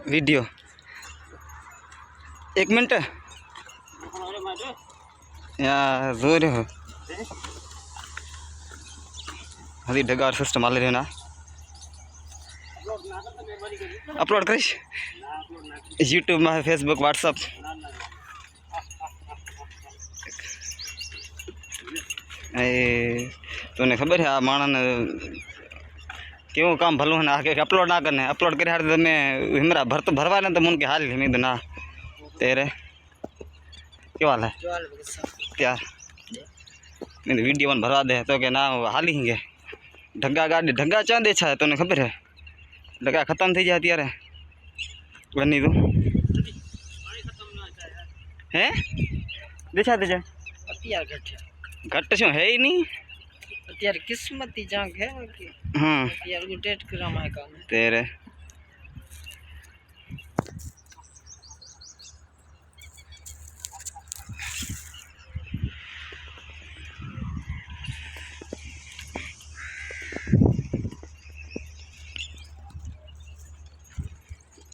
video 1 minute या जोर हो अभी ढगार सिस्टम आले रहे ना अपलोड करीश यूट्यूब में फेसबुक व्हाट्सअप तूने खबर है आ माणा ने क्यों काम भलो है आगे अपलोड ना करने अपलोड करे तो मैं हिमरा भर तो भरवा ने तो मुन के हाल हिमी ना तेरे क्या हाल है यार नहीं वीडियो में भरवा दे तो के ना हाल ही गे ढग्गा गाड़ी ढग्गा चा दे छा तने खबर है ढग्गा खत्म थी जाती यार बनी तू हैं देखा दे जा અત્યાર घट शो है ही नहीं અત્યારે કિસ્મતી જાંગ હે કે हां અત્યારે ડેટ કરામાં કામ तेरे